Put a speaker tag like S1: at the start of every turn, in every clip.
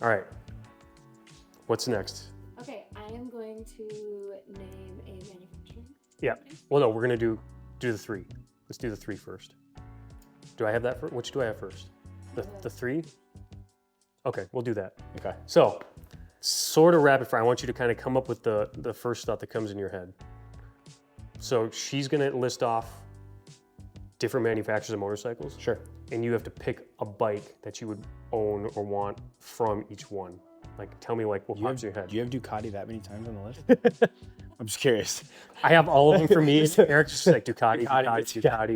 S1: All right. What's next?
S2: Okay, I am going to name a manufacturer.
S1: Yeah. Well, no, we're gonna do the 3. Let's do the 3 first. Do I have that first? Which do I have first? The 3? Okay, we'll do that.
S3: Okay.
S1: So, sort of rapid fire. I want you to kind of come up with the first thought that comes in your head. So she's gonna list off different manufacturers of motorcycles.
S3: Sure.
S1: And you have to pick a bike that you would own or want from each one. Like, tell me like what pops in your head.
S3: Do you have Ducati that many times on the list? I'm just curious.
S1: I have all of them for me. Eric's just like Ducati.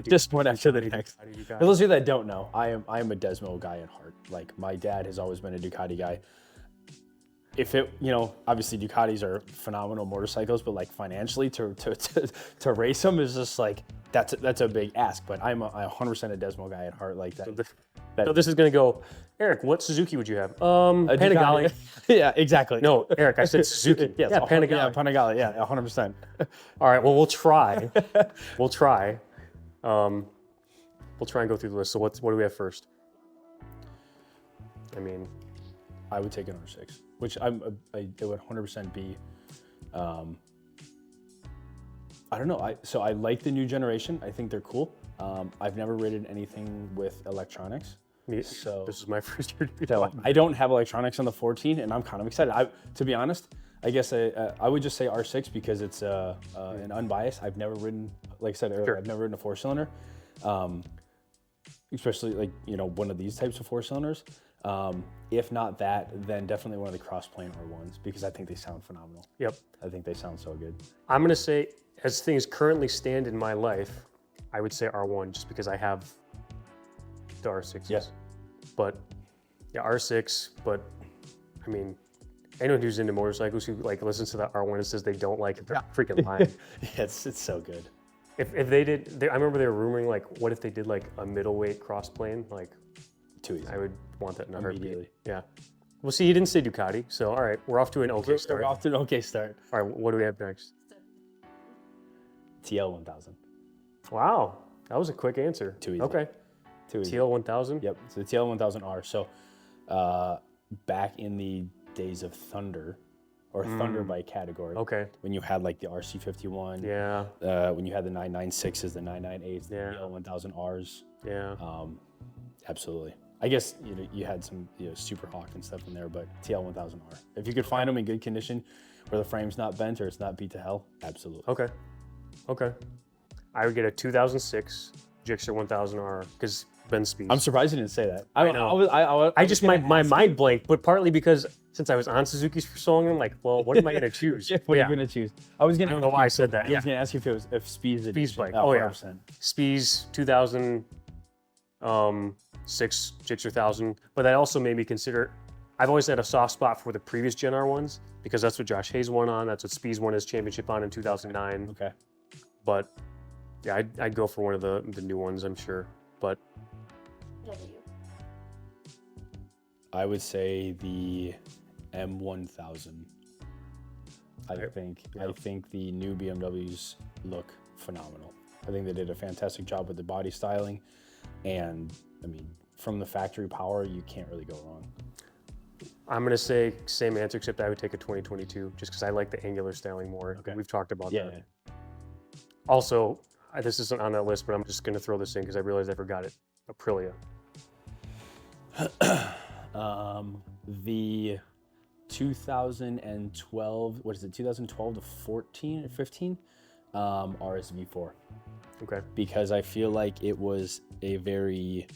S3: Just one after the next.
S1: Ducati.
S3: For those of you that don't know, I am a Desmo guy at heart. Like, my dad has always been a Ducati guy. If it, obviously Ducatis are phenomenal motorcycles, but like financially to race them is just like, that's a big ask. But I'm 100% a Desmo guy at heart like that.
S1: So this is gonna go, Eric, what Suzuki would you have? Panigale.
S3: Yeah, exactly.
S1: No, Eric, I said Suzuki.
S3: Yes,
S1: yeah, Panigale.
S3: Yeah, Panigale, yeah, 100%.
S1: All right, well, we'll try. We'll try. We'll try and go through the list. So what do we have first? I mean,
S3: I would take an R6, which it would 100% be. I don't know. So I like the new generation. I think they're cool. I've never ridden anything with electronics. So
S1: this is my first year.
S3: So I don't have electronics on the 14, and I'm kind of excited. To be honest, I guess I would just say R6 because it's an unbiased. I've never ridden, like I said earlier, I've never ridden a 4-cylinder, especially like one of these types of 4-cylinders. If not that, then definitely one of the cross-plane R1s because I think they sound phenomenal.
S1: Yep.
S3: I think they sound so good.
S1: I'm gonna say, as things currently stand in my life, I would say R1 just because I have the R6s.
S3: Yes.
S1: But yeah, R6. But I mean, anyone who's into motorcycles who like listens to the R1 and says they don't like it, they're freaking lying.
S3: Yeah, it's so good.
S1: If they did, I remember they were rumoring like, what if they did like a middleweight cross-plane? Like,
S3: too easy.
S1: I would want that in a heartbeat.
S3: Immediately.
S1: Yeah. Well, see, you didn't say Ducati, so all right, we're off to an okay start.
S3: We're off to an okay start.
S1: All right, what do we have next?
S3: TL1000.
S1: Wow, that was a quick answer.
S3: Too easy.
S1: Okay.
S3: Too easy.
S1: TL1000?
S3: Yep, so the TL1000R. So back in the days of Thunder, or Thunder bike category.
S1: Okay.
S3: When you had like the RC51.
S1: Yeah.
S3: When you had the 996s, the 998s, the
S1: Yeah.
S3: TL1000Rs.
S1: Yeah.
S3: Absolutely. I guess you had some Super Hawk and stuff in there, but TL1000R. If you could find them in good condition, where the frame's not bent or it's not beat to hell, absolutely.
S1: Okay. Okay. I would get a 2006 Gixxer 1000R because Ben Speed.
S3: I'm surprised you didn't say that.
S1: I know. I just my mind blanked, but partly because since I was on Suzuki's for so long, I'm like, well, what am I gonna choose?
S3: What are you gonna choose? I don't know
S1: why I said that.
S3: I was gonna ask you if Speed's
S1: bike.
S3: Oh,
S1: yeah.
S3: 100%.
S1: Speed's 2006 Gixxer 1000, but that also made me consider. I've always had a soft spot for the previous Gen R1s because that's what Josh Hayes won on. That's what Speed's won his championship on in 2009.
S3: Okay.
S1: But yeah, I'd go for one of the new ones, I'm sure. But
S3: I would say the M1000. I think the new BMWs look phenomenal. I think they did a fantastic job with the body styling, and I mean, from the factory power, you can't really go wrong.
S1: I'm gonna say same answer, except I would take a 2022 just because I like the angular styling more.
S3: Okay.
S1: We've talked about
S3: Yeah.
S1: that. Also, this isn't on that list, but I'm just gonna throw this in because I realized I forgot it. Aprilia.
S3: The 2012, what is it, 2012 to 14 or 15, RSV4.
S1: Okay.
S3: Because I feel like it was a very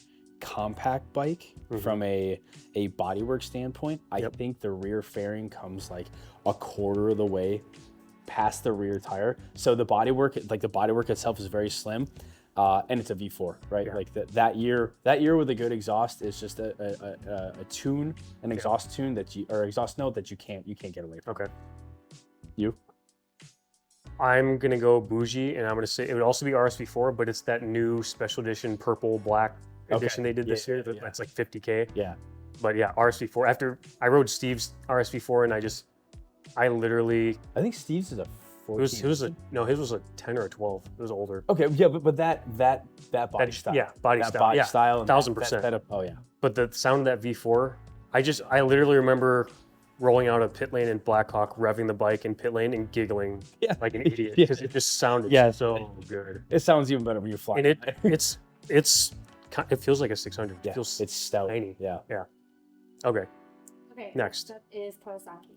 S3: compact bike from a bodywork standpoint. I think the rear fairing comes like a quarter of the way past the rear tire. So the bodywork itself is very slim. And it's a V4, right? Yeah. Like that year with a good exhaust is just an exhaust tune exhaust note that you can't get away from.
S1: Okay.
S3: You?
S1: I'm gonna go bougie, and I'm gonna say it would also be RSV4, but it's that new special edition purple black edition they did this year.
S3: Yeah.
S1: That's like 50K.
S3: Yeah.
S1: But yeah, RSV4. After I rode Steve's RSV4, and I
S3: think Steve's is a 14.
S1: His was a 10 or a 12. It was older.
S3: Okay, yeah, but that body style.
S1: Yeah, body
S3: that
S1: style.
S3: Body
S1: yeah,
S3: style.
S1: 1000%.
S3: Oh yeah.
S1: But the sound of that V4, I I literally remember rolling out of pit lane in Blackhawk, revving the bike in pit lane and giggling like an idiot because it just sounded so good.
S3: It sounds even better when you're flying.
S1: And it feels like a 600.
S3: Yeah,
S1: It feels
S3: it's stout.
S1: tiny.
S3: Yeah.
S1: Yeah. Okay.
S2: Okay.
S1: Next.
S2: Up is Kawasaki.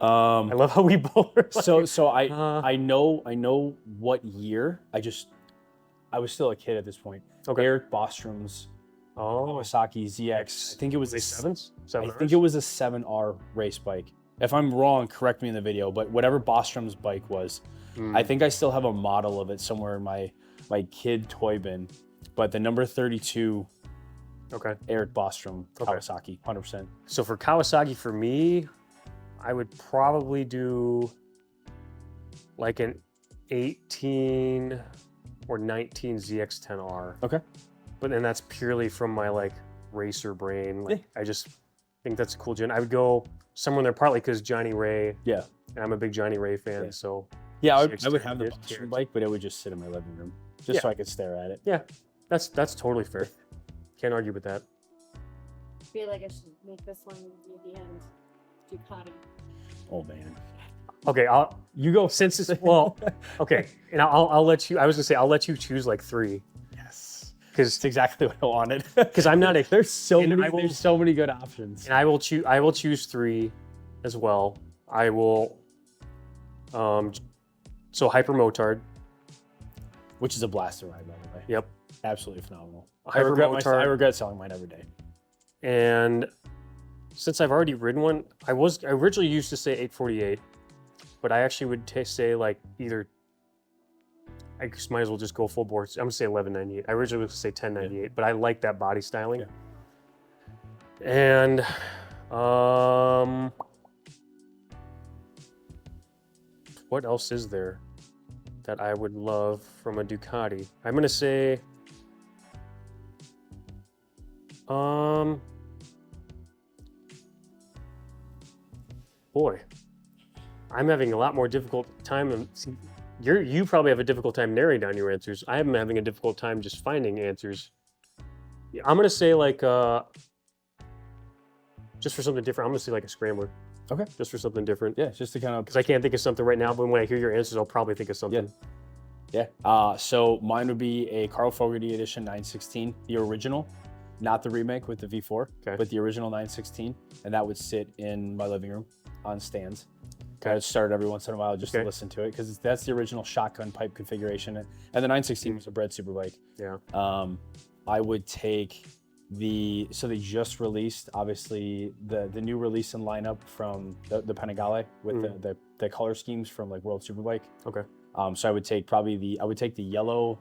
S1: I love how we both are like,
S3: So I know what year. I was still a kid at this point.
S1: Okay.
S3: Eric Bostrom's Kawasaki ZX. I think it was a
S1: sevens.
S3: I think it was a 7R race bike. If I'm wrong, correct me in the video. But whatever Bostrom's bike was, I think I still have a model of it somewhere in my kid toy bin. But the number 32, Eric Bostrom Kawasaki, 100%.
S1: So for Kawasaki, for me, I would probably do like an 18 or 19 ZX10R.
S3: Okay.
S1: But then that's purely from my like racer brain. Like I just think that's a cool gen. I would go somewhere in there partly because Johnny Ray.
S3: Yeah.
S1: And I'm a big Johnny Ray fan, so.
S3: Yeah, I would have the Bostrom bike, but it would just sit in my living room just so I could stare at it.
S1: Yeah, that's totally fair. Can't argue with that.
S2: I feel like I should make this one be the end. Ducati.
S3: Oh man.
S1: Okay, you go since it's okay, and I'll let you. I was gonna say I'll let you choose like 3.
S3: Yes,
S1: because
S3: it's exactly what I wanted.
S1: Because I'm not a.
S3: There's so many good options.
S1: And I will choose 3 as well. I will. So Hyper Motard,
S3: which is a blaster ride, by the way.
S1: Yep,
S3: absolutely phenomenal. I
S1: Hyper
S3: regret I regret selling mine every day.
S1: And since I've already ridden one, I originally used to say 848, but I actually would say like either. I just might as well just go full bore. I'm gonna say 1198. I originally was gonna say 1098, but I like that body styling. And what else is there that I would love from a Ducati? I'm gonna say boy, I'm having a lot more difficult time. You probably have a difficult time narrowing down your answers. I am having a difficult time just finding answers. I'm gonna say like just for something different. I'm gonna say like a scrambler.
S3: Okay.
S1: Just for something different.
S3: Yeah, just to kind of
S1: because I can't think of something right now, but when I hear your answers, I'll probably think of something.
S3: Yeah. So mine would be a Carl Fogarty edition 916, the original, not the remake with the V4, but the original 916, and that would sit in my living room on stands. I would start every once in a while just to listen to it because that's the original shotgun pipe configuration, and the 916 was a bred superbike.
S1: Yeah.
S3: I would take so they just released obviously the new release and lineup from the Panigale with the color schemes from like World Superbike.
S1: Okay.
S3: So I would take the yellow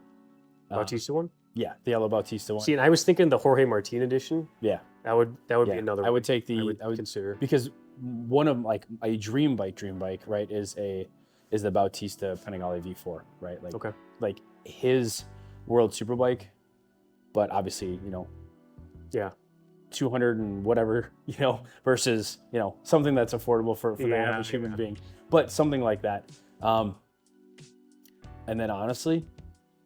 S1: Bautista one.
S3: Yeah, the yellow Bautista one.
S1: See, and I was thinking the Jorge Martin edition.
S3: Yeah.
S1: That would be another one.
S3: I would take
S1: I would consider
S3: because one of like a dream bike, right, is the Bautista Panigale V4, right? Like like his World Superbike, but obviously, 200 and whatever, versus, something that's affordable for the average human being, but something like that. And then honestly,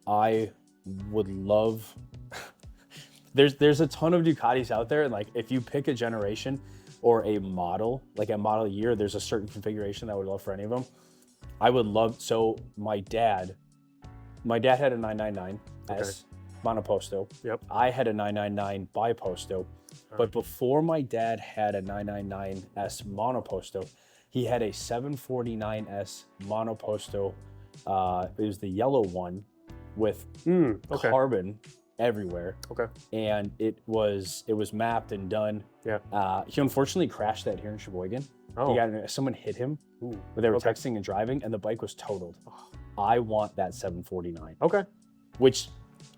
S3: I would love, there's a ton of Ducatis out there. And like, if you pick a generation or a model, like a model year, there's a certain configuration that I would love for any of them. I would love, so my dad had a 999 S monoposto.
S1: Yep.
S3: I had a 999 biposto. But before my dad had a 999S monoposto, he had a 749S monoposto. It was the yellow one with carbon everywhere. Okay. And it was mapped and done. Yeah. He unfortunately crashed that here in Sheboygan. Oh. Someone hit him when they were texting and driving, and the bike was totaled. I want that 749. Okay. Which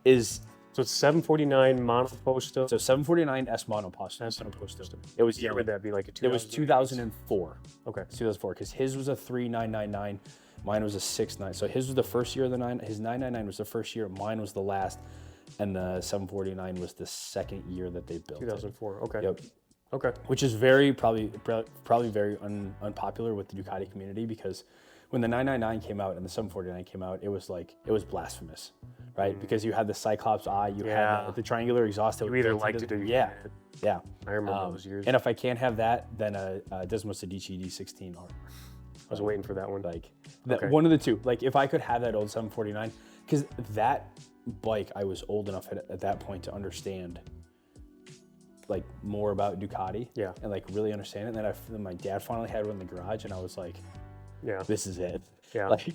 S3: is...
S1: So it's 749 monoposto.
S3: So 749S monoposto.
S1: That's monoposto.
S3: It was
S1: year would that be like a 2000?
S3: It was 2004.
S1: Okay.
S3: 2004 because his was a 3999, mine was a 69. So his was the first year of the his 999 was the first year, mine was the last, and the 749 was the second year that they built.
S1: 2004. Okay.
S3: Yep.
S1: Okay.
S3: Which is probably very unpopular with the Ducati community because when the 999 came out and the 749 came out, it was blasphemous, right? Because you had the Cyclops eye, you had the triangular exhaust. That
S1: You either liked it or you
S3: yeah,
S1: hated it.
S3: yeah.
S1: I remember those years.
S3: And if I can't have that, then a Desmos Adichie D16 R.
S1: I was waiting for that one.
S3: Like one of the two. Like if I could have that old 749, because that bike, I was old enough at that point to understand like more about Ducati.
S1: Yeah.
S3: And like really understand it. And then my dad finally had one in the garage, and I was like,
S1: yeah,
S3: this is it.
S1: Yeah.
S3: Like,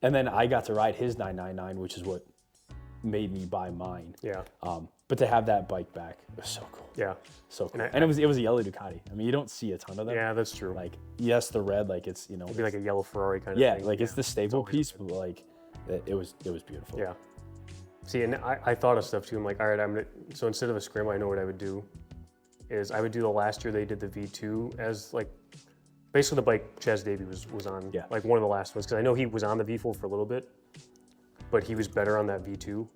S3: and then I got to ride his 999, which is what made me buy mine.
S1: Yeah.
S3: But to have that bike back, it was so cool.
S1: Yeah.
S3: So cool. And it was a yellow Ducati. I mean, you don't see a ton of them.
S1: Yeah, that's true.
S3: Like, yes, the red, like it's,
S1: It'd be like a yellow Ferrari kind of
S3: yeah,
S1: thing.
S3: like it's the staple piece, but like it was beautiful.
S1: Yeah. See, and I thought of stuff too. I'm like, all right, so instead of a scramble, I know what I would do is I would do the last year they did the V2 as like, basically the bike Chaz Davey was on, like one of the last ones, because I know he was on the V4 for a little bit, but he was better on that V2.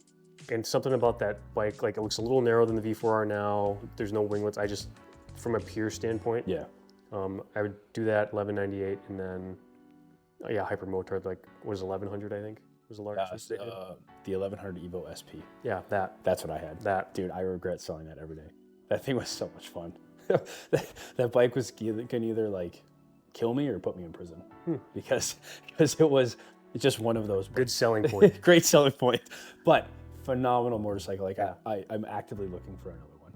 S1: And something about that bike, like it looks a little narrower than the V4R now. There's no winglets. I just, from a pure standpoint, I would do that 1198, and then hyper motard, like was 1100, I think was the largest.
S3: The 1100 Evo SP.
S1: Yeah,
S3: that's what I had.
S1: That,
S3: dude, I regret selling that every day. That thing was so much fun. that bike can either like kill me or put me in prison because it was just one of those
S1: good selling point.
S3: Great selling point, but phenomenal motorcycle. Like I'm actively looking for another one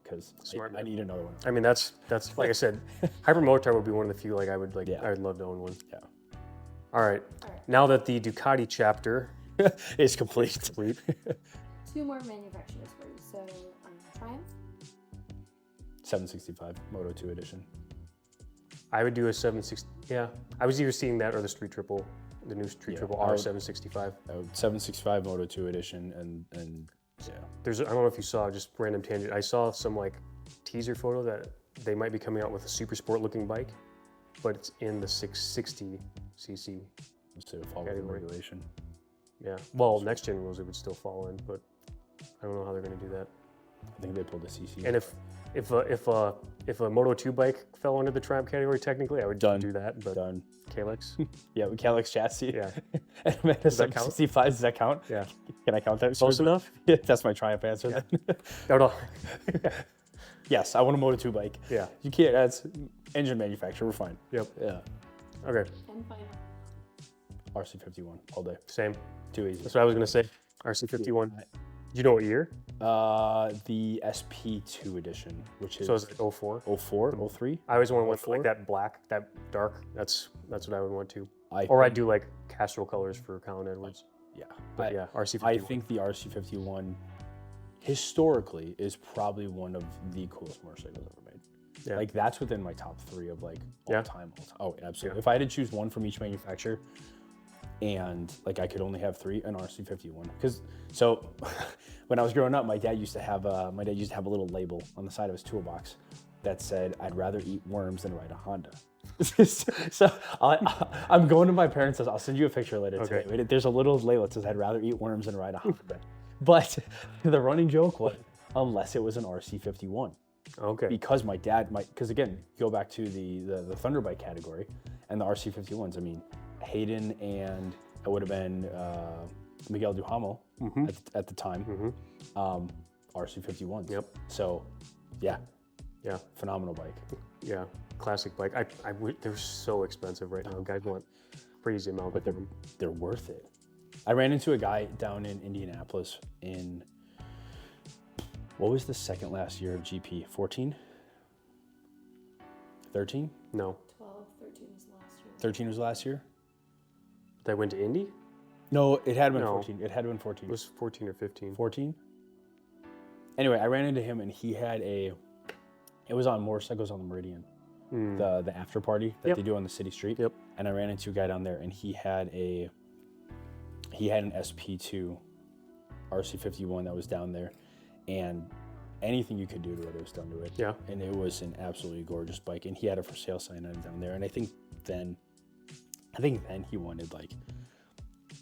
S3: because I need another one.
S1: I mean, that's like I said, hyper motard would be one of the few like I would love to own one.
S3: Yeah.
S1: All right. Now that the Ducati chapter
S3: is complete.
S2: Two more manufacturers for you. So Triumph.
S3: 765 Moto 2 edition.
S1: I would do a 760. Yeah, I was either seeing that or the Street Triple, the new Street Triple R 765.
S3: 765 Moto 2 edition, and yeah.
S1: I don't know if you saw, just random tangent. I saw some like teaser photo that they might be coming out with a super sport looking bike, but it's in the 660 cc.
S3: So follow the regulation.
S1: Yeah. Well, next gen rules it would still fall in, but I don't know how they're going to do that.
S3: I think they pulled the CC.
S1: And if a Moto 2 bike fell under the Triumph category, technically, I would do that. But Calyx.
S3: Yeah, with Calyx chassis.
S1: Yeah.
S3: Does that count? 65, does that count?
S1: Yeah.
S3: Can I count that?
S1: Close enough?
S3: Yeah, that's my Triumph answer then.
S1: No.
S3: Yes, I want a Moto 2 bike.
S1: Yeah.
S3: You can't, that's engine manufacturer, we're fine.
S1: Yep.
S3: Yeah.
S2: And
S1: Okay.
S2: final.
S3: RC51 all day.
S1: Same.
S3: Too easy.
S1: That's what I was going to say. RC51. Do you know what year?
S3: The SP2 edition, which is...
S1: So is it 04?
S3: 04? 03?
S1: I always want to want like that black, that dark. That's what I would want to. I'd do like Castrol colors for Colin Edwards.
S3: Yeah.
S1: But yeah, RC51.
S3: I think the RC51 historically is probably one of the coolest motorcycles ever made. Yeah. Like that's within my top 3 of like all time. Oh, absolutely. Yeah. If I had to choose one from each manufacturer and like I could only have 3, an RC51. Because so when I was growing up, my dad used to have a little label on the side of his toolbox that said, "I'd rather eat worms than ride a Honda." So I'm going to my parents' house. I'll send you a picture later today. There's a little label that says, "I'd rather eat worms than ride a Honda." But the running joke was, unless it was an RC51.
S1: Okay.
S3: Because my dad because again, go back to the Thunderbike category and the RC51s. I mean, Hayden and it would have been Miguel Duhamel at the time. RC51s. Yep. So, yeah, phenomenal bike.
S1: Yeah, classic bike. They're so expensive right now. Guys want crazy amount,
S3: but they're worth it. I ran into a guy down in Indianapolis in, what was the second last year of GP? 14? 13?
S1: No.
S2: 12, 13 was last year.
S3: 13 was last year?
S1: They went to Indy?
S3: No, it had been 14. It had been 14.
S1: It was 14 or 15.
S3: 14? Anyway, I ran into him and he had it was on Motorcycles on the Meridian, the after party that they do on the city street. Yep. And I ran into a guy down there and he had an SP2 RC51 that was down there, and anything you could do to it was done to it. Yeah. And it was an absolutely gorgeous bike, and he had a for sale sign on it down there. And I think then he wanted like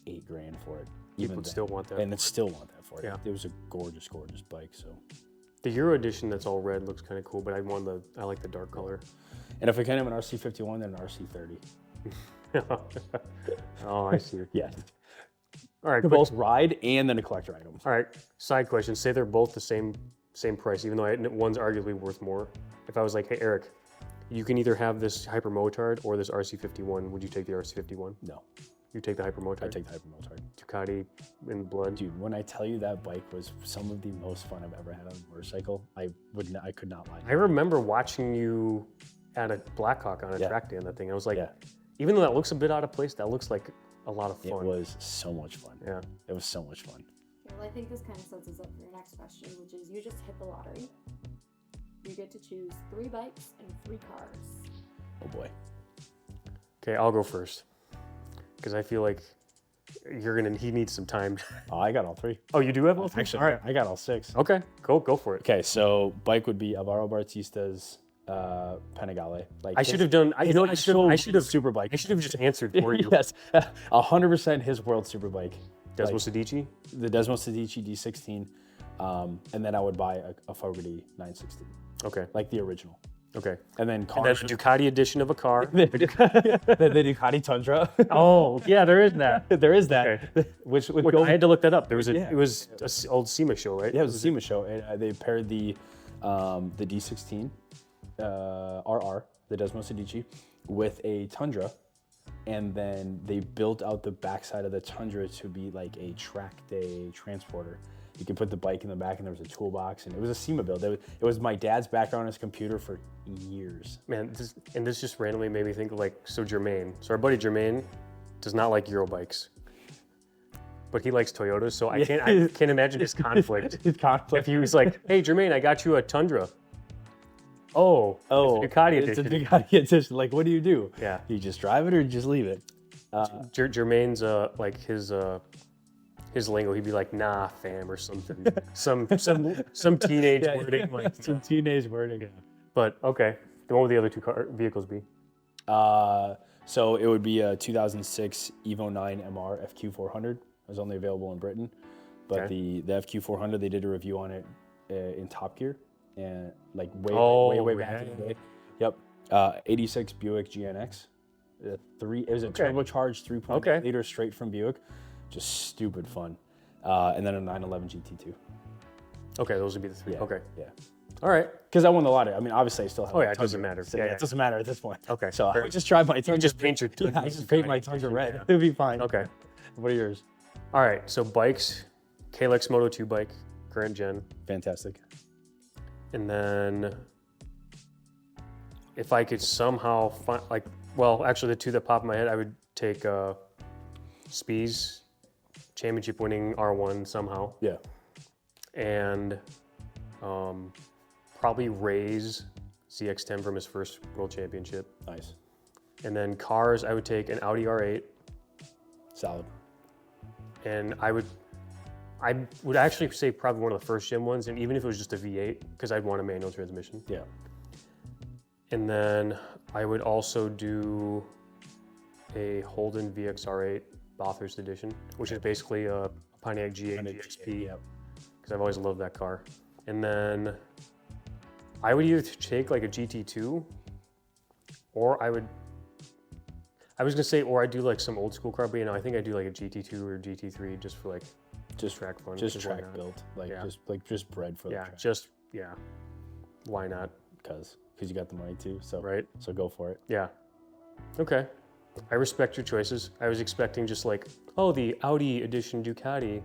S3: $8,000 for it.
S1: People would still want that.
S3: And still want that for it. Yeah. It was a gorgeous, gorgeous bike. So
S1: the Euro edition that's all red looks kind of cool, but I like the dark color.
S3: And if I can have an RC51, then an RC30.
S1: Oh, I see.
S3: Yes.
S1: All right,
S3: To
S1: quick-
S3: both ride and then a collector item.
S1: all right. Side question. Say they're both the same price, even though one's arguably worth more. If I was like, hey, Eric, you can either have this Hyper Motard or this RC51. Would you take the RC51?
S3: No,
S1: You take the Hyper Motard?
S3: I take the Hyper Motard.
S1: Ducati in blood.
S3: Dude, when I tell you that bike was some of the most fun I've ever had on a motorcycle, I could not lie.
S1: I remember watching you at a Blackhawk on a
S3: Yeah.
S1: track day on that thing. I was like,
S3: Yeah.
S1: even though that looks a bit out of place, that looks like a lot of
S3: It
S1: fun.
S3: was so much fun.
S1: Yeah.
S3: It was so much fun.
S2: Well, I think this kind of sets us up for your next question, which is you just hit the lottery. You get to choose 3 bikes and 3 cars.
S3: Oh boy.
S1: Okay, I'll go first because I feel like he needs some time.
S3: Oh, I got all 3.
S1: Oh, you do have all 3?
S3: Actually,
S1: all right.
S3: I got all 6.
S1: Okay, go for it.
S3: Okay, so bike would be Alvaro Bautista's Panigale. Like
S1: I should have done. You know what? I should have.
S3: Superbike.
S1: I should have just answered for you.
S3: Yes, 100% his world Superbike.
S1: Desmo
S3: Like,
S1: Sedici.
S3: the Desmo Sedici D16, and then I would buy a Fogarty 916,
S1: Okay.
S3: like the original.
S1: Okay.
S3: And then
S1: And
S3: cars.
S1: then a Ducati edition of a car.
S3: the Ducati Tundra.
S1: Oh, yeah, there is that.
S3: There is that. Which would
S1: Look,
S3: go.
S1: I had to look that up. There was
S3: Yeah.
S1: it was an old SEMA show, right?
S3: Yeah, it was a SEMA show. And, they paired the D16 RR, the Desmo Sedici, with a Tundra, and then they built out the backside of the Tundra to be like a track day transporter. You could put the bike in the back, and there was a toolbox, and it was a SEMA build. It was my dad's background on his computer for years.
S1: Man, this just randomly made me think of Jermaine. So our buddy Jermaine does not like Euro bikes, but he likes Toyotas. So I can't imagine his conflict.
S3: His conflict.
S1: If he was like, "Hey Jermaine, I got you a Tundra." Oh, it's a Ducati
S3: it's
S1: edition.
S3: a Ducati edition. Like, what do you do?
S1: Yeah.
S3: You just drive it or you just leave it?
S1: Jermaine's like his lingo. He'd be like, "Nah, fam," or something. some teenage wording like.
S3: Some teenage wording.
S1: But okay, then what would the other 2 vehicles be?
S3: So it would be a 2006 Evo 9 MR FQ400. It was only available in Britain, but
S1: Okay.
S3: the FQ400, they did a review on it in Top Gear, and like way back in the day. Yep. 86 Buick GNX. It was a turbocharged 3.8 liter straight from Buick. Just stupid fun. And then a 911 GT2.
S1: Okay, those would be the 3.
S3: Yeah.
S1: Okay,
S3: Yeah.
S1: all right.
S3: Because I won the lottery. I mean, obviously I still have.
S1: Oh, yeah,
S3: my
S1: it doesn't
S3: Tundra.
S1: matter.
S3: So,
S1: Yeah,
S3: yeah,
S1: yeah.
S3: it doesn't matter at this point.
S1: Okay,
S3: So I
S1: fair.
S3: would just drive my
S1: You
S3: Tundra.
S1: just paint your.
S3: Yeah, I just paint my Tundra red. It'll be fine.
S1: Okay.
S3: What are yours?
S1: All right. So bikes, Kalex Moto 2 bike, current gen,
S3: Fantastic.
S1: and then if I could somehow find actually the 2 that pop in my head, I would take Spies championship winning R1 somehow,
S3: Yeah.
S1: and probably Ray's ZX10 from his first world championship,
S3: Nice.
S1: and then cars I would take an Audi R8.
S3: Solid.
S1: And I would actually say probably one of the first gen ones, and even if it was just a V8, because I'd want a manual transmission.
S3: Yeah.
S1: And then I would also do a Holden VXR8 Bathurst edition, which is basically a Pontiac G8 GXP,
S3: Yep.
S1: because I've always loved that car. And then I would either take like a GT2, or I'd do like some old school car, but I think I'd do like a GT2 or GT3 just for like
S3: Just
S1: track fun.
S3: Just
S1: 'cause why
S3: track
S1: not?
S3: built.
S1: Yeah.
S3: Just bred for the
S1: Yeah,
S3: track.
S1: why not?
S3: Because you got the money too. So
S1: Right?
S3: So go for it.
S1: Yeah. Okay. I respect your choices. I was expecting just like, oh, the Audi edition Ducati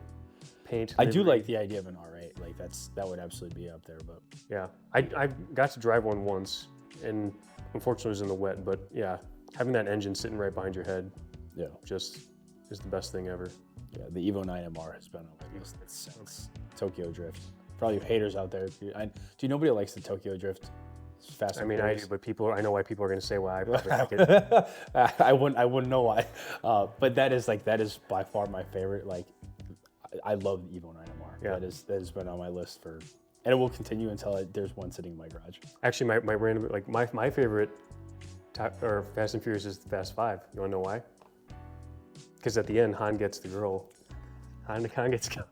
S1: paint.
S3: I do
S1: livery.
S3: like the idea of an R8. Like that would absolutely be up there. But
S1: Yeah. I got to drive one once, and unfortunately it was in the wet, but yeah, having that engine sitting right behind your head
S3: yeah,
S1: just is the best thing ever.
S3: yeah. The Evo 9 MR has been on my list since Tokyo Drift. For all you haters out there, do nobody likes the Tokyo Drift? It's fast.
S1: I
S3: and
S1: mean, I
S3: Furious.
S1: do, but I know why people are going to say why. I probably like it.
S3: I wouldn't know why. But that is by far my favorite. Like, I love the Evo 9 MR.
S1: Yeah.
S3: That has been on my list and it will continue until there's one sitting in my garage.
S1: Actually, my favorite Fast and Furious is the Fast 5. You want to know why? Because at the end, Han gets the girl. Han gets Gal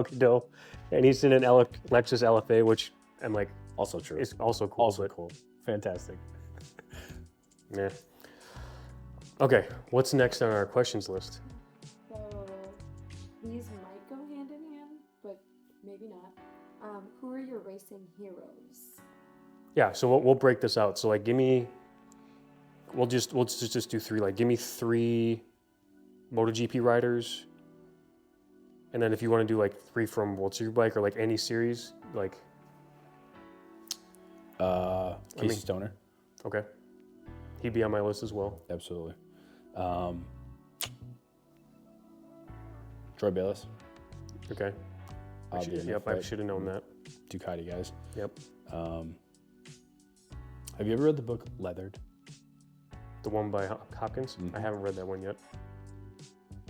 S1: Gadot, and he's in an Lexus LFA, which I'm like,
S3: Also true.
S1: is also cool.
S3: Also
S1: but
S3: cool. Fantastic.
S1: yeah. Okay, what's next on our questions list?
S2: So these might go hand in hand, but maybe not. Who are your racing heroes?
S1: Yeah, so we'll break this out. So like, we'll just do three. Like, give me 3 MotoGP riders, and then if you want to do like 3 from World Superbike or like any series, like.
S3: Casey Stoner.
S1: Okay. He'd be on my list as well.
S3: Absolutely. Troy Bayliss.
S1: Okay. I should have known that.
S3: Ducati guys.
S1: Yep.
S3: Have you ever read the book Leathered?
S1: The one by Hopkins?
S3: Mm-hmm.
S1: I haven't read that one yet.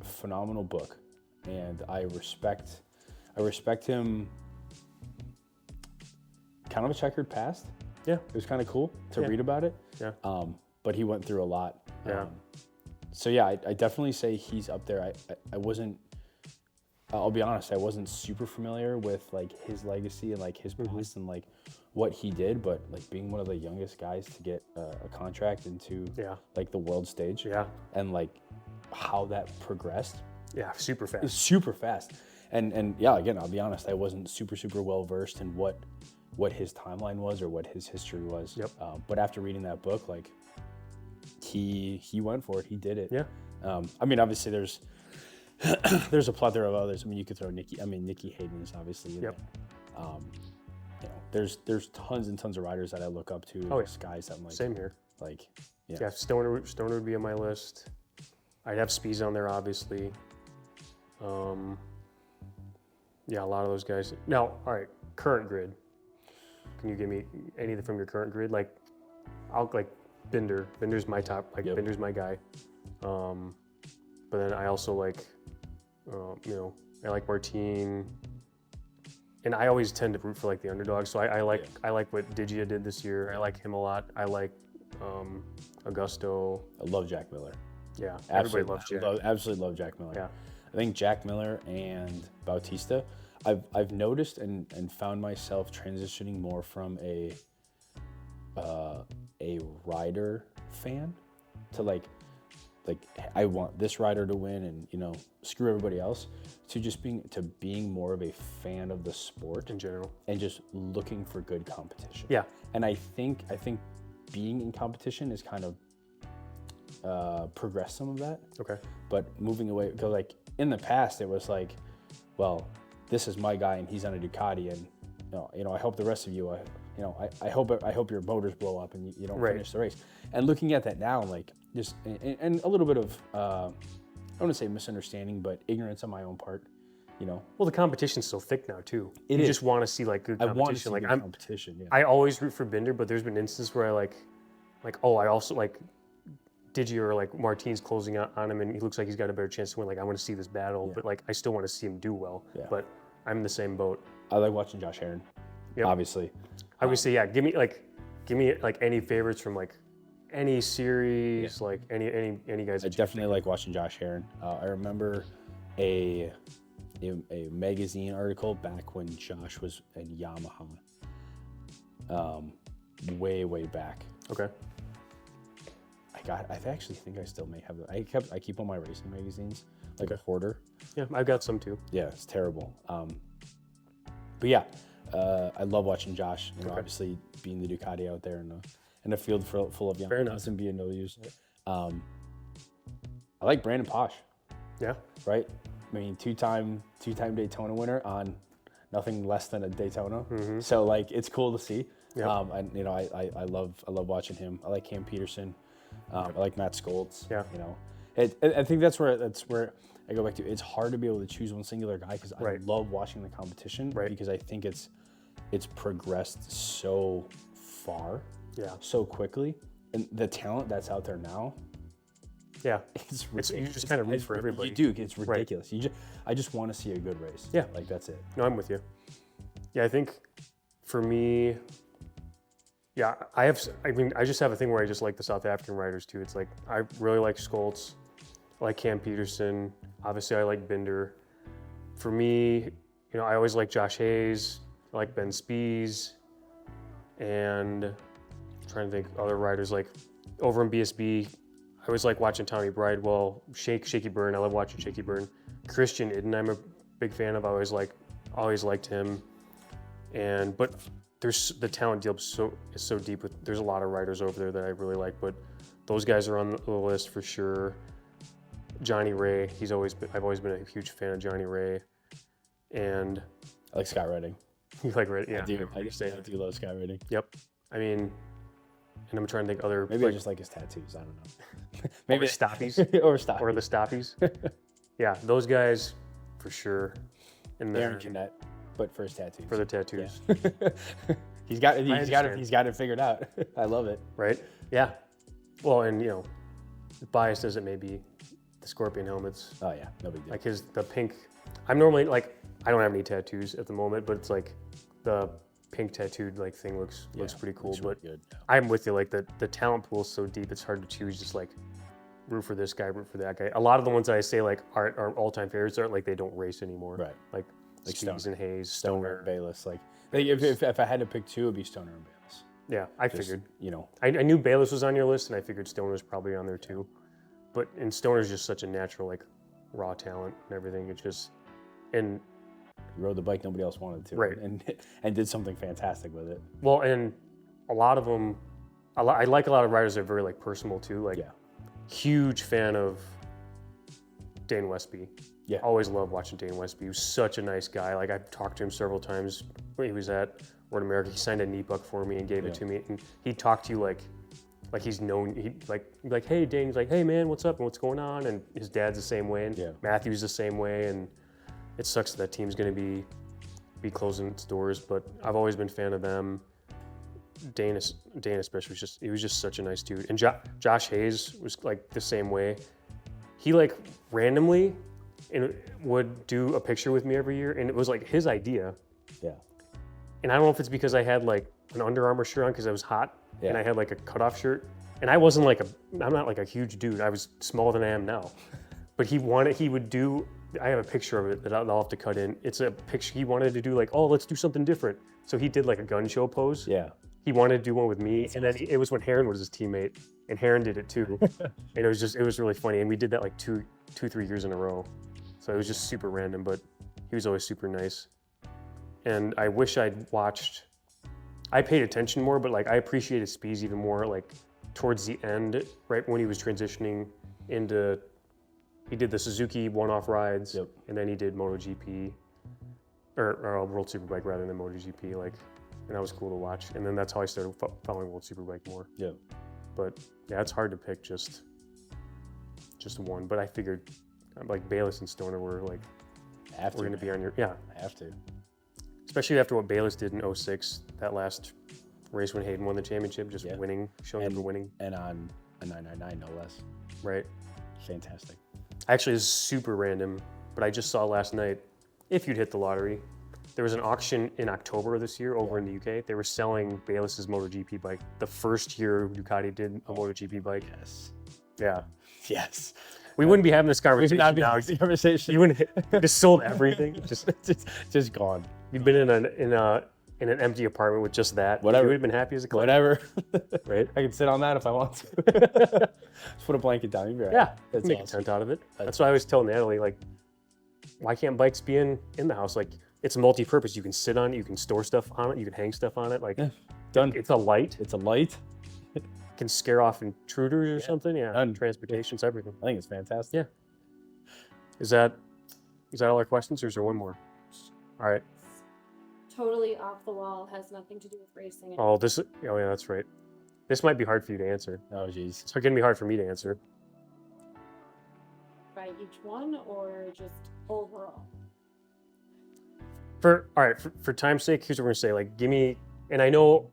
S3: Phenomenal book, and I respect him. Kind of a checkered past.
S1: Yeah.
S3: It was kind of cool to read about it.
S1: Yeah.
S3: But he went through a lot.
S1: Yeah.
S3: So yeah, I definitely say he's up there. I wasn't. I'll be honest. I wasn't super familiar with like his legacy and like his past and like what he did. But like being one of the youngest guys to get a contract into like the world stage.
S1: Yeah.
S3: And like how that progressed.
S1: Yeah. Super fast.
S3: It was super fast. And yeah, again, I'll be honest. I wasn't super well versed in what his timeline was or what his history was.
S1: Yep.
S3: But after reading that book, like he went for it. He did it.
S1: Yeah.
S3: I mean, obviously there's a plethora of others. I mean, you could throw Nikki Hayden is obviously in
S1: Yep.
S3: there. You know, there's tons and tons of riders that I look up to.
S1: Oh, yeah.
S3: Guys that I'm like,
S1: Same here.
S3: like, yeah.
S1: Yeah. Stoner would be on my list. I'd have Spies on there, obviously. Yeah, a lot of those guys. Now, all right, current grid. Can you give me anything from your current grid? Like, I'll like Binder. Binder's my top. Like,
S3: Yep.
S1: Binder's my guy. But then I also like, you know, I like Martin. And I always tend to root for like the underdog. So I like what Digia did this year. I like him a lot. I like Augusto.
S3: I love Jack Miller.
S1: Yeah,
S3: Absolutely,
S1: everybody loves Jack.
S3: Absolutely love Jack Miller.
S1: Yeah.
S3: I think Jack Miller and Bautista, I've noticed and found myself transitioning more from a rider fan to like I want this rider to win and, you know, screw everybody else, to just being more of a fan of the sport
S1: In general.
S3: and just looking for good competition.
S1: Yeah.
S3: And I think being in competition is kind of progressed some of that.
S1: Okay.
S3: But moving away, because like in the past it was like, well, this is my guy and he's on a Ducati, and you know, I hope the rest of you, I hope your motors blow up and you don't finish the race. And looking at that now, like just and a little bit of I don't want to say misunderstanding, but ignorance on my own part, you know.
S1: Well, the competition's so thick now too.
S3: You
S1: just want to see like good competition.
S3: I want to see
S1: like
S3: good competition. Yeah.
S1: I always root for Binder, but there's been instances where I like, oh, I also like Digi or like Martin's closing out on him and he looks like he's got a better chance to win. Like, I want to see this battle, but like I still want to see him do well.
S3: Yeah.
S1: But I'm in the same boat.
S3: I like watching Josh Herron.
S1: Yep.
S3: Obviously.
S1: I would say, yeah, give me like any favorites from like any series, like any guys.
S3: I definitely like watching Josh Herron. I remember a magazine article back when Josh was in Yamaha. Way back.
S1: Okay.
S3: I actually think I still may have them. I keep all my racing magazines like a hoarder.
S1: Yeah, I've got some too.
S3: Yeah, it's terrible. But yeah, I love watching Josh. You know, obviously being the Ducati out there in a field full of young guys and being no use. I like Brandon Posh.
S1: Yeah.
S3: Right. I mean, two-time Daytona winner on nothing less than a Daytona.
S1: Mm-hmm.
S3: So like, it's cool to see.
S1: Yeah.
S3: And you know, I love watching him. I like Cam Peterson. I like Matt Skoltz.
S1: Yeah.
S3: You know, I think that's where I go back to. It's hard to be able to choose one singular guy because I love watching the competition.
S1: Right.
S3: Because I think it's progressed so far.
S1: Yeah.
S3: So quickly, and the talent that's out there now.
S1: Yeah.
S3: It's
S1: you just kind of root for everybody.
S3: You do. It's ridiculous. I just want to see a good race.
S1: Yeah.
S3: Like that's it.
S1: No, I'm with you. Yeah, I think for me, yeah, I just have a thing where I just like the South African riders too. It's like, I really like Skoltz. I like Cam Peterson. Obviously, I like Binder. For me, you know, I always like Josh Hayes. I like Ben Spies. And I'm trying to think other riders like over in BSB. I always like watching Tommy Bridewell, Shaky Byrne. I love watching Shaky Byrne. Christian Idden, I'm a big fan of. I always liked him. But there's the talent deal is so deep. There's a lot of riders over there that I really like, but those guys are on the list for sure. Johnny Ray, I've always been a huge fan of Johnny Ray, and
S3: I like Scott Redding.
S1: You like Ray? Yeah,
S3: I do love Scott Redding.
S1: Yep. I mean, and I'm trying to think other.
S3: Maybe I just like his tattoos. I don't know. Maybe
S1: Stoppies
S3: or Stoppies
S1: or the Stoppies. Yeah, those guys for sure. And
S3: Aaron Canet, but for his tattoos.
S1: For the tattoos.
S3: Yeah. he's got it figured out. I love it.
S1: Right? Yeah. Well, and biased as it may be, the Scorpion helmets.
S3: Oh yeah, no big deal.
S1: Like the pink. I'm normally like, I don't have any tattoos at the moment, but it's like the pink tattooed like thing looks pretty cool.
S3: Looks
S1: but
S3: really good.
S1: I'm with you. Like the talent pool is so deep, it's hard to choose. Just like root for this guy, root for that guy. A lot of the ones that I say like are all-time favorites aren't like they don't race anymore.
S3: Right.
S1: Like Speeds and Hayes,
S3: Stoner and Bayless. Like if I had to pick two, it'd be Stoner and Bayless.
S1: Yeah, I figured.
S3: I
S1: knew Bayless was on your list, and I figured Stoner was probably on there too. And Stoner's just such a natural, like, raw talent and everything. It's just, and
S3: he rode the bike nobody else wanted to,
S1: right?
S3: And did something fantastic with it.
S1: Well, and a lot of them, I like a lot of riders that are very like personal too. Like, huge fan of Dane Westby.
S3: Yeah,
S1: always loved watching Dane Westby. He was such a nice guy. Like, I've talked to him several times when he was at Road America. He signed a knee buck for me and gave it to me, and he'd talk to you like he's known. He'd like, hey Dane. He's like, hey man, what's up and what's going on? And his dad's the same way, and Matthew's the same way. And it sucks that team's going to be closing its doors, but I've always been a fan of them. Dane especially was just such a nice dude. And Josh Hayes was like the same way. He like randomly would do a picture with me every year, and it was like his idea.
S3: Yeah.
S1: And I don't know if it's because I had like an Under Armour shirt on because I was hot, and I had like a cutoff shirt, and I wasn't like I'm not like a huge dude. I was smaller than I am now, but he would do. I have a picture of it that I'll have to cut in. It's a picture he wanted to do, like, oh, let's do something different. So he did like a gun show pose. Yeah. He wanted to do one with me, and then it was when Heron was his teammate, and Heron did it too. And it was really funny, and we did that like 3 years in a row. So it was just super random, but he was always super nice. And I wish I paid attention more, but like I appreciated Spees even more like towards the end, right when he was transitioning into. He did the Suzuki one-off rides, and then he did MotoGP, or World Superbike rather than MotoGP, like, and that was cool to watch. And then that's how I started following World Superbike more. Yeah. But yeah, it's hard to pick just one. But I figured like Bayless and Stoner were like, we're going to be on your,
S3: have to.
S1: Especially after what Bayless did in 06, that last race when Hayden won the championship, just winning, showing him winning.
S3: And on a 999, no less.
S1: Right.
S3: Fantastic.
S1: Actually, it's super random, but I just saw last night, if you'd hit the lottery, there was an auction in October of this year over in the UK. They were selling Bayless's MotoGP bike. The first year Ducati did a MotoGP bike.
S3: Yes.
S1: Yeah.
S3: Yes.
S1: We wouldn't be having this conversation now. You wouldn't just sold everything.
S3: just gone.
S1: You've been in an empty apartment with just that.
S3: Whatever.
S1: You would have been happy as a collector.
S3: Whatever.
S1: Right?
S3: I can sit on that if I want to. Just put a blanket down. You'll be right.
S1: Yeah.
S3: That's
S1: make
S3: awesome.
S1: a tent out of it. That's why I always tell Natalie, like, why can't bikes be in the house? Like, it's multi-purpose. You can sit on it. You can store stuff on it. You can hang stuff on it. Like,
S3: done.
S1: It's a light.
S3: It's a light.
S1: It can scare off intruders or something. Yeah.
S3: Done.
S1: Transportation's everything.
S3: I think it's fantastic.
S1: Yeah. Is that all our questions, or is there one more? All right.
S2: Totally off the wall, has nothing to do with racing.
S1: Oh yeah, that's right. This might be hard for you to answer.
S3: Oh, geez.
S1: It's going to be hard for me to answer.
S2: By each one, or just overall?
S1: For time's sake, here's what we're going to say. Like, give me, and I know,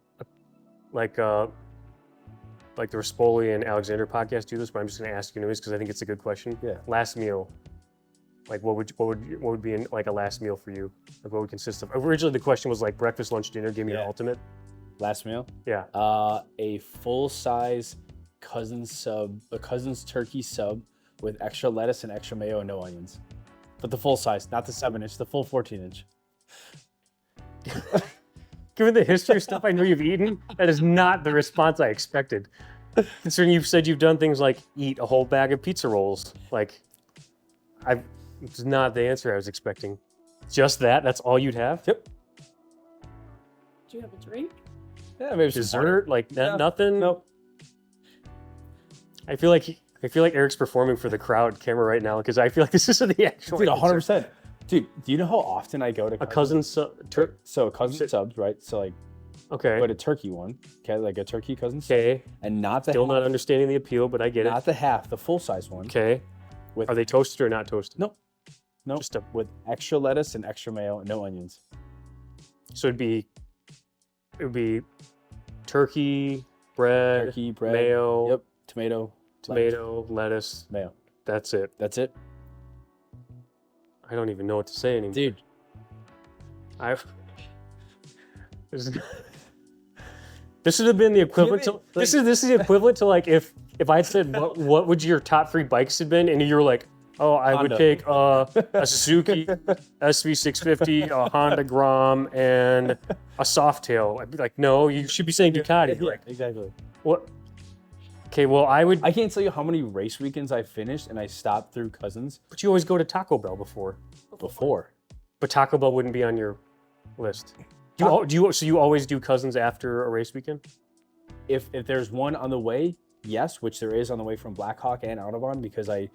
S1: like the Rispoli and Alexander podcast do this, but I'm just going to ask you anyways because I think it's a good question.
S3: Yeah.
S1: Last meal. Like, what would be in like a last meal for you? Like, what would consist of? Originally, the question was like breakfast, lunch, dinner. Give me your ultimate.
S3: Last meal?
S1: Yeah.
S3: A full-size cousin's turkey sub with extra lettuce and extra mayo and no onions. But the full size, not the 7-inch, the full 14-inch.
S1: Given the history of stuff I know you've eaten, that is not the response I expected. Considering you've said you've done things like eat a whole bag of pizza rolls. Like, it's not the answer I was expecting. Just that? That's all you'd have?
S3: Yep.
S2: Do you have a drink?
S3: Yeah, maybe some water.
S1: Dessert? Like,
S3: Yeah.
S1: nothing?
S3: Nope.
S1: I feel like Eric's performing for the crowd camera right now because I feel like this isn't the actual
S3: Dude,
S1: answer.
S3: 100%. Dude, do you know how often I go to
S1: A cousin
S3: So cousin subs, right? So like,
S1: Okay.
S3: but a turkey one, okay, like a turkey cousin sub,
S1: Okay.
S3: and not the
S1: Still
S3: half,
S1: not understanding the appeal, but I get
S3: not
S1: it.
S3: the half, the full size one.
S1: Okay.
S3: With
S1: Are they toasted or not toasted?
S3: No. No,
S1: Just a,
S3: with extra lettuce and extra mayo, and no onions.
S1: so it'd be turkey, bread,
S3: Turkey, bread,
S1: mayo,
S3: Yep, tomato,
S1: lettuce.
S3: mayo.
S1: That's it.
S3: That's it,
S1: I don't even know what to say anymore.
S3: dude.
S1: This would have been the equivalent to this is the equivalent to like if I had said what would your top 3 bikes have been and you were like, oh, I would
S3: Honda.
S1: pick a Suzuki SV650, a Honda Grom, and a Softail. I'd be like, no, you should be saying Ducati.
S3: Yeah,
S1: Like,
S3: exactly.
S1: what? Okay, well, I would.
S3: I can't tell you how many race weekends I finished and I stopped through Cousins
S1: But you always go to Taco Bell before.
S3: before.
S1: But Taco Bell wouldn't be on your list. So you always do Cousins after a race weekend?
S3: If there's one on the way, yes, which there is on the way from Blackhawk and Autobahn because I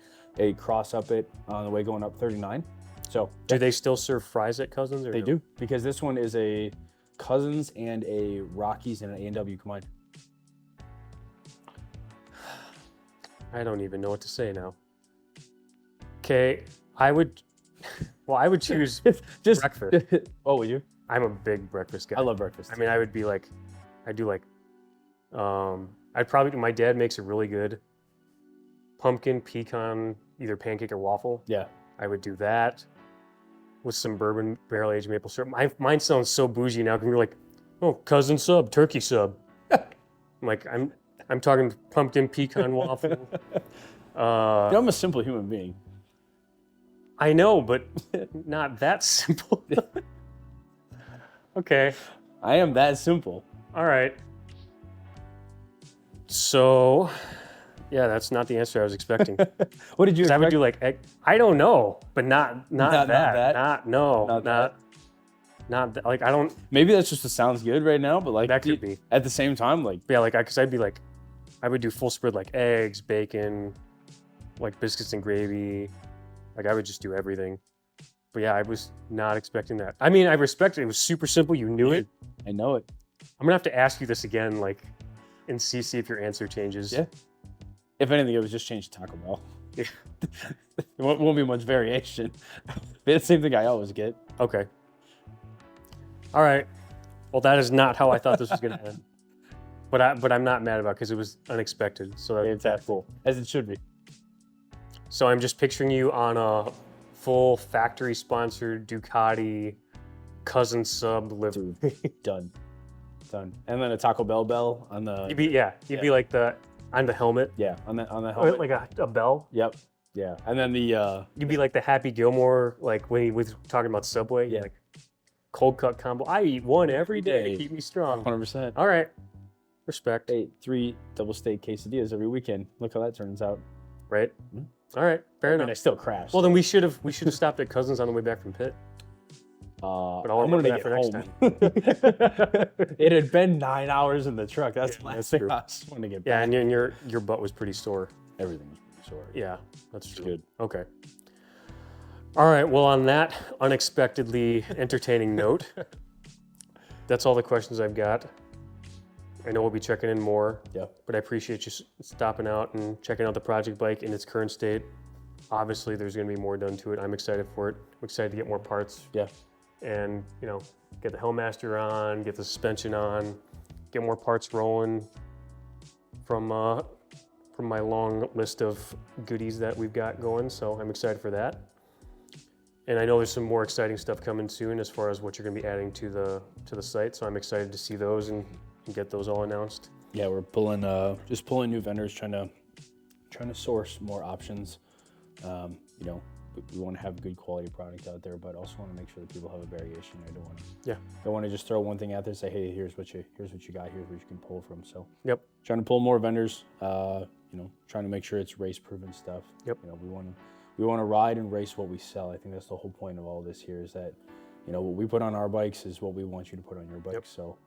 S3: cross up it on the way going up 39. So
S1: Do they still serve fries at Cousins? Or
S3: they
S1: no?
S3: do because this one is a Cousins and a Rockies and an A&W combined.
S1: I don't even know what to say now. Okay, I would choose
S3: Just
S1: breakfast.
S3: Oh, would you?
S1: I'm a big breakfast guy.
S3: I love breakfast.
S1: I mean, I would be like, I'd do like, I'd probably, my dad makes a really good pumpkin pecan, either pancake or waffle.
S3: Yeah.
S1: I would do that with some bourbon barrel aged maple syrup. Mine sounds so bougie now because you're like, oh, cousin sub, turkey sub. I'm like, I'm talking pumpkin pecan waffle.
S3: Dude, I'm a simple human being.
S1: I know, but not that simple. Okay.
S3: I am that simple.
S1: All right. So, yeah, that's not the answer I was expecting.
S3: What did you
S1: 'Cause I
S3: expect?
S1: would do like I don't know, but not
S3: Not
S1: that.
S3: that?
S1: Not no.
S3: Not
S1: Not
S3: that?
S1: that. Like I don't.
S3: Maybe that's just what sounds good right now, but like
S1: That could be.
S3: at the same time, like
S1: Yeah, like because I'd be like, I would do full spread like eggs, bacon, like biscuits and gravy. Like I would just do everything. But yeah, I was not expecting that. I mean, I respect it. It was super simple. You knew it.
S3: I know it.
S1: I'm gonna have to ask you this again, like, in CC if your answer changes.
S3: Yeah. If anything, it was just changed to Taco Bell.
S1: Yeah.
S3: It won't be much variation. Be the same thing I always get.
S1: Okay. All right. Well, that is not how I thought this was gonna end. But I'm not mad about it because it was unexpected. So that's cool.
S3: As it should be.
S1: So I'm just picturing you on a full factory sponsored Ducati cousin sub livery.
S3: Done. And then a Taco Bell bell on the
S1: You'd be like on the helmet.
S3: on the
S1: Oh,
S3: helmet.
S1: like a bell.
S3: Yep. Yeah. And then the
S1: You'd be like the Happy Gilmore, like when he was talking about Subway.
S3: Yeah.
S1: Like cold cut combo. I eat one every day to keep me strong.
S3: 100%.
S1: All right. Respect.
S3: Hey, 3 double steak quesadillas every weekend. Look how that turns out.
S1: Right?
S3: Mhm.
S1: All right. Fair
S3: And I
S1: enough.
S3: still crashed.
S1: Well, then we should have stopped at Cousins on the way back from Pitt.
S3: but
S1: I'll
S3: I'm gonna
S1: remember
S3: make
S1: that
S3: it
S1: for next
S3: home. It had been 9 hours in the truck. That's the
S1: Yeah,
S3: last
S1: that's
S3: thing
S1: true.
S3: I just wanted to get
S1: Yeah,
S3: back.
S1: and your butt was pretty sore.
S3: Everything was pretty sore.
S1: Yeah, that's
S3: It's
S1: true.
S3: good.
S1: Okay. All right. Well, on that unexpectedly entertaining note, that's all the questions I've got. I know we'll be checking in more.
S3: Yeah.
S1: But I appreciate you stopping out and checking out the project bike in its current state. Obviously, there's going to be more done to it. I'm excited for it. I'm excited to get more parts.
S3: Yeah.
S1: And, get the Hellmaster on, get the suspension on, get more parts rolling from my long list of goodies that we've got going. So I'm excited for that. And I know there's some more exciting stuff coming soon as far as what you're going to be adding to the site. So I'm excited to see those and get those all announced.
S3: Yeah, we're pulling new vendors, trying to source more options. we want to have good quality product out there, but also want to make sure that people have a variation. I don't want to
S1: Yeah.
S3: don't want to just throw one thing out there and say, hey, here's what you got, here's what you can pull from. So
S1: Yep.
S3: trying to pull more vendors, trying to make sure it's race proven stuff.
S1: Yep.
S3: We want to ride and race what we sell. I think that's the whole point of all this here is that, what we put on our bikes is what we want you to put on your bikes.
S1: Yep.
S3: So,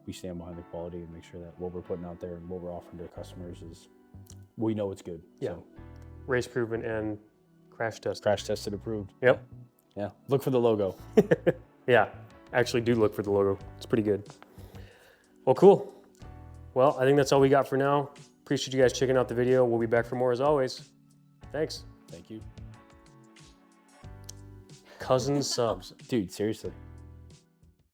S3: we stand behind the quality and make sure that what we're putting out there and what we're offering to customers is, we know it's good.
S1: Yeah.
S3: So,
S1: Race proven and crash tested.
S3: crash tested, approved.
S1: Yep.
S3: Yeah. Look for the logo.
S1: Yeah. Actually do look for the logo. It's pretty good. Well, cool. Well, I think that's all we got for now. Appreciate you guys checking out the video. We'll be back for more as always. Thanks.
S3: Thank you.
S1: Cousin subs.
S3: Dude, seriously.